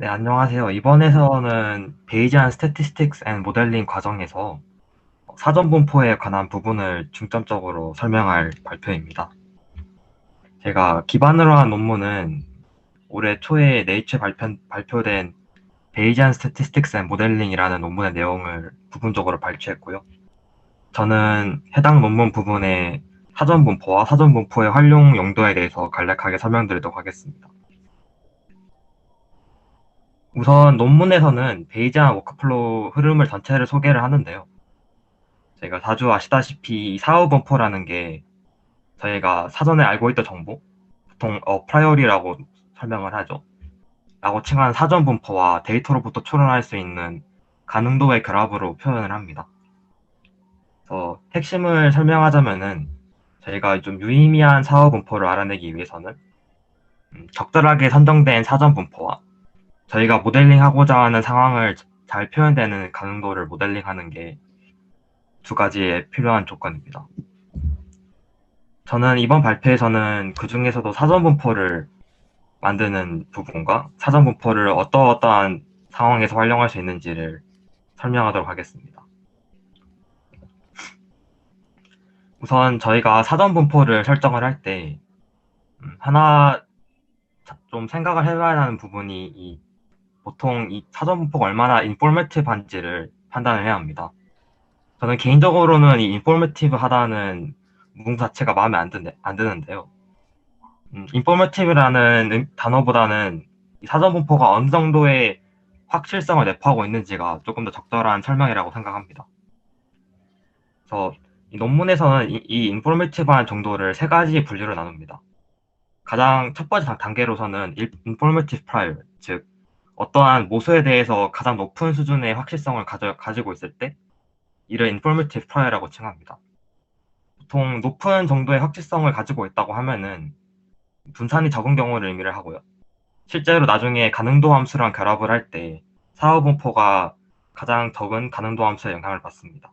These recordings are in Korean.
네, 안녕하세요. 이번에서는 베이지안 스태티스틱스 앤 모델링 과정에서 사전 분포에 관한 부분을 중점적으로 설명할 발표입니다. 제가 기반으로 한 논문은 올해 초에 네이처에 발표된 베이지안 스태티스틱스 앤 모델링이라는 논문의 내용을 부분적으로 발췌했고요. 저는 해당 논문 부분의 사전 분포와 사전 분포의 활용 용도에 대해서 간략하게 설명드리도록 하겠습니다. 우선 논문에서는 베이지안 워크플로우 흐름을 전체를 소개를 하는데요. 저희가 자주 아시다시피 이 사후 분포라는 게 저희가 사전에 알고 있던 정보, 보통 프라이어리라고 설명을 하죠. 라고 칭한 사전 분포와 데이터로부터 추론할 수 있는 가능도의 그래프로 표현을 합니다. 그래서 핵심을 설명하자면은 저희가 좀 유의미한 사후 분포를 알아내기 위해서는 적절하게 선정된 사전 분포와 저희가 모델링하고자 하는 상황을 잘 표현되는 가능도를 모델링하는 게 두 가지의 필요한 조건입니다. 저는 이번 발표에서는 그 중에서도 사전 분포를 만드는 부분과 사전 분포를 어떠한 상황에서 활용할 수 있는지를 설명하도록 하겠습니다. 우선 저희가 사전 분포를 설정을 할 때 하나 좀 생각을 해봐야 하는 부분이 보통 이 사전 분포가 얼마나 인포메이티브한지를 판단을 해야 합니다. 저는 개인적으로는 이 인포메이티브하다는 문구 자체가 마음에 안 드는데요. 인포메이티브라는 단어보다는 이 사전 분포가 어느 정도의 확실성을 내포하고 있는지가 조금 더 적절한 설명이라고 생각합니다. 그래서 이 논문에서는 이 인포메이티브한 정도를 세 가지 분류로 나눕니다. 가장 첫 번째 단계로서는 인포메이티브 프라이어, 즉 어떠한 모수에 대해서 가장 높은 수준의 확실성을 가지고 있을 때 이를 인포메이티브 프라이어라고 칭합니다. 보통 높은 정도의 확실성을 가지고 있다고 하면은 분산이 적은 경우를 의미를 하고요. 실제로 나중에 가능도 함수랑 결합을 할 때 사후 분포가 가장 적은 가능도 함수의 영향을 받습니다.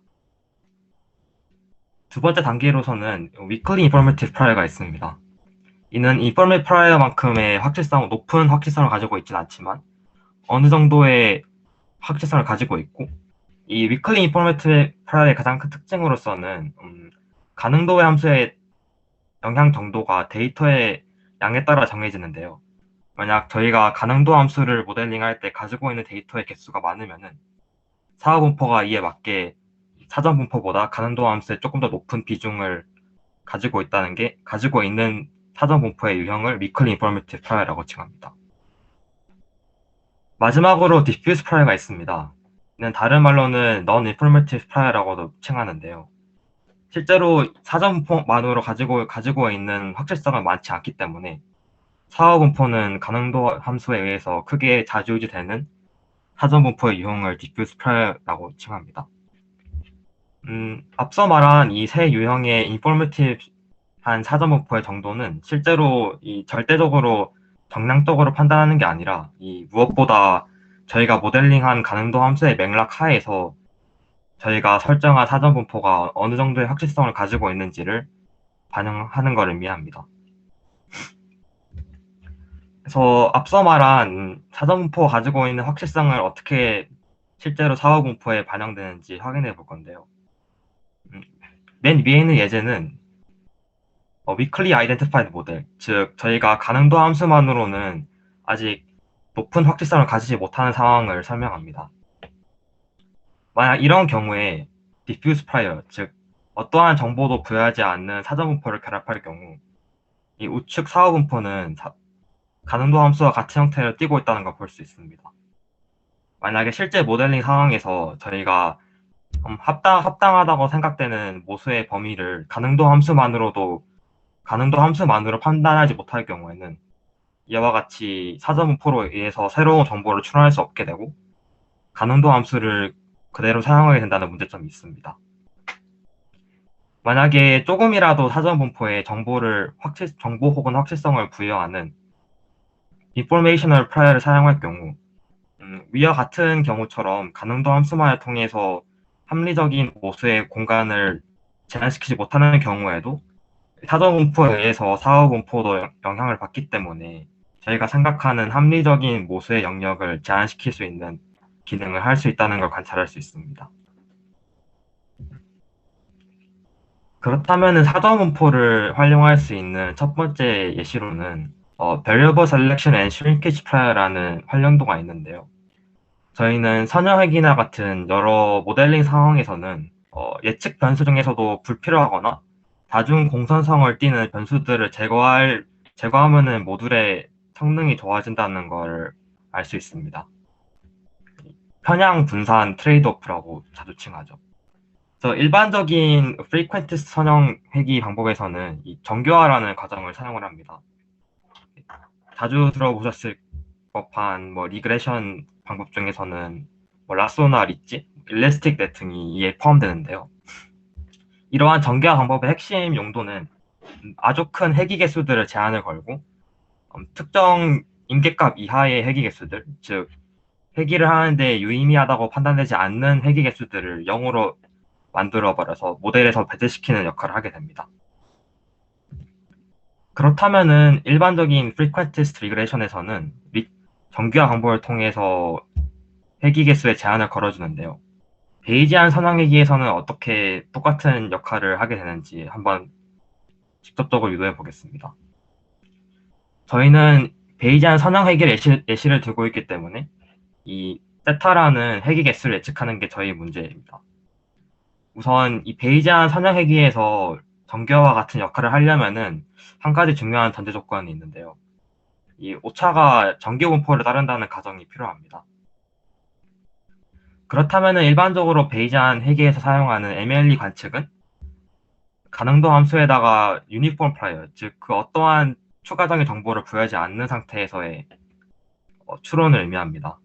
두 번째 단계로서는 위클리 인포메이티브 프라이어가 있습니다. 이는 인포메이티브 프라이어만큼의 높은 확실성을 가지고 있진 않지만 어느 정도의 확실성을 가지고 있고 이 위클리 인포메이티브 프라이어의 가장 큰 특징으로서는 가능도의 함수의 영향 정도가 데이터의 양에 따라 정해지는데요. 만약 저희가 가능도 함수를 모델링할 때 가지고 있는 데이터의 개수가 많으면은 사후 분포가 이에 맞게 사전 분포보다 가능도 함수에 조금 더 높은 비중을 가지고 있는 사전 분포의 유형을 위클리 인포메이티브 프라이어라고 칭합니다. 마지막으로 디퓨즈 프라이어가 있습니다. 이는 다른 말로는 non informative 프라이어라고도 칭하는데요. 실제로 사전 분포만으로 가지고 있는 확실성은 많지 않기 때문에 사후 분포는 가능도 함수에 의해서 크게 좌지우지되는 사전 분포의 유형을 디퓨즈 프라이어라고 칭합니다. 앞서 말한 이 세 유형의 인포메이티브한 사전 분포의 정도는 실제로 이 절대적으로 정량적으로 판단하는 게 아니라 이 무엇보다 저희가 모델링한 가능도 함수의 맥락 하에서 저희가 설정한 사전 분포가 어느 정도의 확실성을 가지고 있는지를 반영하는 것을 의미합니다. 그래서 앞서 말한 사전 분포가 가지고 있는 확실성을 어떻게 실제로 사후 분포에 반영되는지 확인해 볼 건데요. 맨 위에 있는 예제는 weakly identified 모델, 즉 저희가 가능도 함수만으로는 아직 높은 확실성을 가지지 못하는 상황을 설명합니다. 만약 이런 경우에 diffuse prior, 즉 어떠한 정보도 부여하지 않는 사전 분포를 결합할 경우 이 우측 사후 분포는 가능도 함수와 같은 형태를 띠고 있다는 걸 볼 수 있습니다. 만약에 실제 모델링 상황에서 저희가 합당하다고 생각되는 모수의 범위를 가능도 함수만으로 판단하지 못할 경우에는 이와 같이 사전 분포로 의해서 새로운 정보를 추론할 수 없게 되고 가능도 함수를 그대로 사용하게 된다는 문제점이 있습니다. 만약에 조금이라도 사전 분포에 정보 혹은 확실성을 부여하는 informational prior를 사용할 경우 위와 같은 경우처럼 가능도 함수만을 통해서 합리적인 모수의 공간을 제한시키지 못하는 경우에도 사전 분포에 의해서 사후 분포도 영향을 받기 때문에 저희가 생각하는 합리적인 모수의 영역을 제한시킬 수 있는 기능을 할 수 있다는 걸 관찰할 수 있습니다. 그렇다면 사전분포를 활용할 수 있는 첫 번째 예시로는 Variable Selection and Shrinkage Prior라는 활용도가 있는데요. 저희는 선형획이나 같은 여러 모델링 상황에서는 예측 변수 중에서도 불필요하거나 다중 공선성을 띠는 변수들을 제거하면은 모듈의 성능이 좋아진다는 걸 알 수 있습니다. 편향 분산 트레이드오프라고 자주 칭하죠. 그래서 일반적인 frequentist 선형 회귀 방법에서는 이 정교화라는 과정을 사용을 합니다. 자주 들어보셨을 법한 리그레션 방법 중에서는 라쏘나 리지, 일레스틱 넷 등이 이에 포함되는데요. 이러한 정교화 방법의 핵심 용도는 아주 큰 회귀 개수들을 제한을 걸고 특정 임계값 이하의 회귀 개수들, 즉 회귀를 하는데 유의미하다고 판단되지 않는 회귀 개수들을 0으로 만들어버려서 모델에서 배제시키는 역할을 하게 됩니다. 그렇다면은 일반적인 frequentist regression에서는 정교화 방법을 통해서 회귀 개수의 제한을 걸어주는데요. 베이지안 선형회귀에서는 어떻게 똑같은 역할을 하게 되는지 한번 직접적으로 유도해 보겠습니다. 저희는 베이지안 선형회귀 예시를 들고 있기 때문에 이 세타라는 회귀 개수를 예측하는 게 저희 문제입니다. 우선 이 베이지안 선형회귀에서 정교화와 같은 역할을 하려면은 한 가지 중요한 전제 조건이 있는데요. 이 오차가 정규분포를 따른다는 가정이 필요합니다. 그렇다면 일반적으로 베이지안 회계에서 사용하는 MLE 관측은 가능도 함수에다가 유니폼 프라이어, 즉 그 어떠한 추가적인 정보를 부여하지 않는 상태에서의 추론을 의미합니다.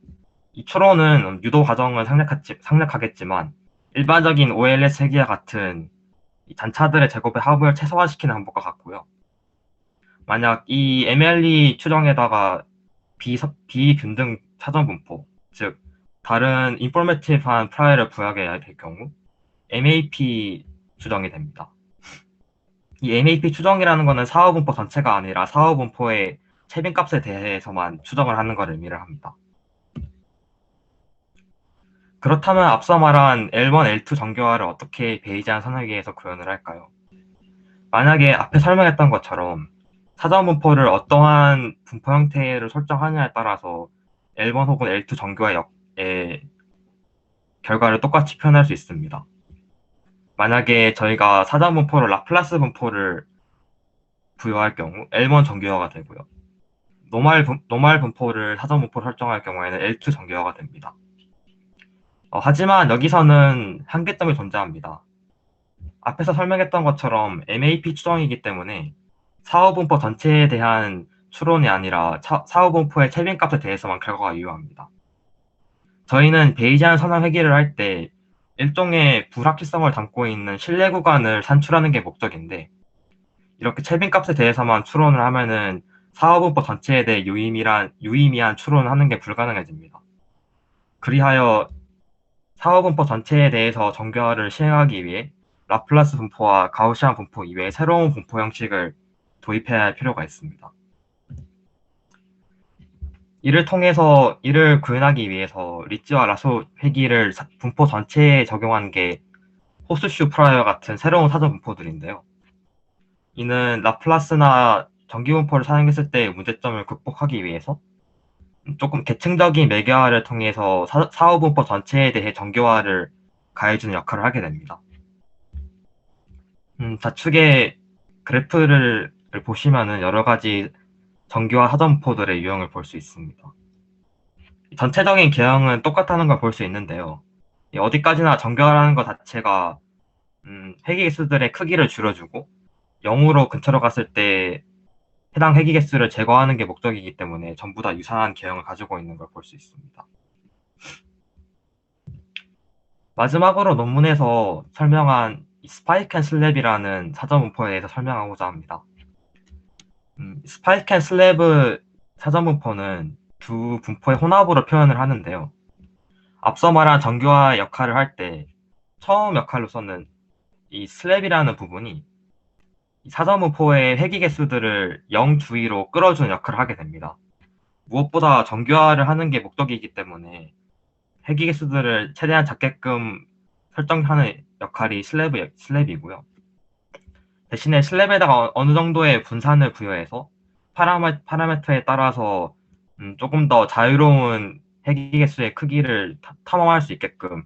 이 추론은 유도 과정은 상략하겠지만 일반적인 OLS 회계와 같은 단차들의 제곱의 합을 최소화시키는 방법과 같고요. 만약 이 MLE 추정에다가 비균등 사전분포, 즉 다른 인포메이티브한 프라이어를 부여하게 될 경우 MAP 추정이 됩니다. 이 MAP 추정이라는 것은 사후분포 전체가 아니라 사후분포의 채빈값에 대해서만 추정을 하는 걸 의미를 합니다. 그렇다면 앞서 말한 L1, L2 정교화를 어떻게 베이지안 선형회계에서 구현을 할까요? 만약에 앞에 설명했던 것처럼 사전분포를 어떠한 분포 형태를 설정하느냐에 따라서 L1 혹은 L2 정교화의 결과를 똑같이 표현할 수 있습니다. 만약에 저희가 사전분포를 라플라스 분포를 부여할 경우 L1 정교화가 되고요. 노말 분포를 사전분포로 설정할 경우에는 L2 정교화가 됩니다. 하지만 여기서는 한계점이 존재합니다. 앞에서 설명했던 것처럼 MAP 추정이기 때문에 사후분포 전체에 대한 추론이 아니라 사후분포의 채빈값에 대해서만 결과가 유효합니다. 저희는 베이지안 선형 회귀를 할 때 일종의 불확실성을 담고 있는 신뢰 구간을 산출하는 게 목적인데 이렇게 채빈값에 대해서만 추론을 하면은 사후분포 전체에 대해 유의미한 추론을 하는 게 불가능해집니다. 그리하여 사후분포 전체에 대해서 정교화를 시행하기 위해 라플라스 분포와 가우시안 분포 이외의 새로운 분포 형식을 도입해야 할 필요가 있습니다. 이를 구현하기 위해서 리츠와 라소 회귀를 분포 전체에 적용한 게 호스슈 프라이어 같은 새로운 사전 분포들인데요. 이는 라플라스나 정기분포를 사용했을 때의 문제점을 극복하기 위해서 조금 계층적인 매개화를 통해서 사후분포 전체에 대해 정교화를 가해주는 역할을 하게 됩니다. 좌측에 그래프를 보시면은 여러 가지 정교화 사전분포들의 유형을 볼 수 있습니다. 전체적인 개형은 똑같다는 걸 볼 수 있는데요. 어디까지나 정교화라는 것 자체가 회귀 개수들의 크기를 줄여주고 0으로 근처로 갔을 때 해당 회귀 개수를 제거하는 게 목적이기 때문에 전부 다 유사한 개형을 가지고 있는 걸 볼 수 있습니다. 마지막으로 논문에서 설명한 스파이크 앤 슬랩이라는 사전분포에 대해서 설명하고자 합니다. 스파이크 앤 슬랩 사전분포는 두 분포의 혼합으로 표현을 하는데요. 앞서 말한 정교화 역할을 할 때 처음 역할로서는 이 슬랩이라는 부분이 사전분포의 회귀 개수들을 0 주위로 끌어주는 역할을 하게 됩니다. 무엇보다 정교화를 하는 게 목적이기 때문에 회귀 개수들을 최대한 작게끔 설정하는 역할이 슬랩이고요. 대신에 슬랩에다가 어느 정도의 분산을 부여해서 파라미터에 따라서 조금 더 자유로운 회귀 개수의 크기를 탐험할 수 있게끔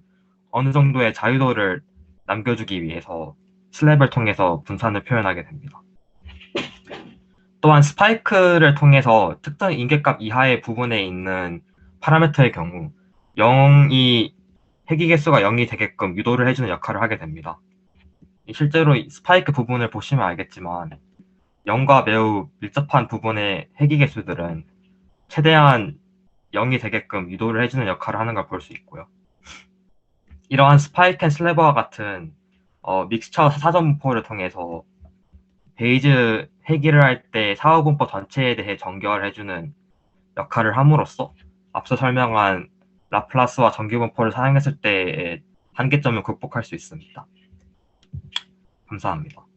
어느 정도의 자유도를 남겨주기 위해서 슬랩을 통해서 분산을 표현하게 됩니다. 또한 스파이크를 통해서 특정 인계값 이하의 부분에 있는 파라미터의 경우 0이 회귀 개수가 0이 되게끔 유도를 해주는 역할을 하게 됩니다. 실제로 스파이크 부분을 보시면 알겠지만 0과 매우 밀접한 부분의 회귀 개수들은 최대한 0이 되게끔 유도를 해주는 역할을 하는 걸 볼 수 있고요. 이러한 스파이크 앤 슬래버와 같은 믹스처 사전분포를 통해서 베이즈 회귀를 할 때 사후분포 전체에 대해 정교화를 해주는 역할을 함으로써 앞서 설명한 라플라스와 정규분포를 사용했을 때의 한계점을 극복할 수 있습니다. 감사합니다.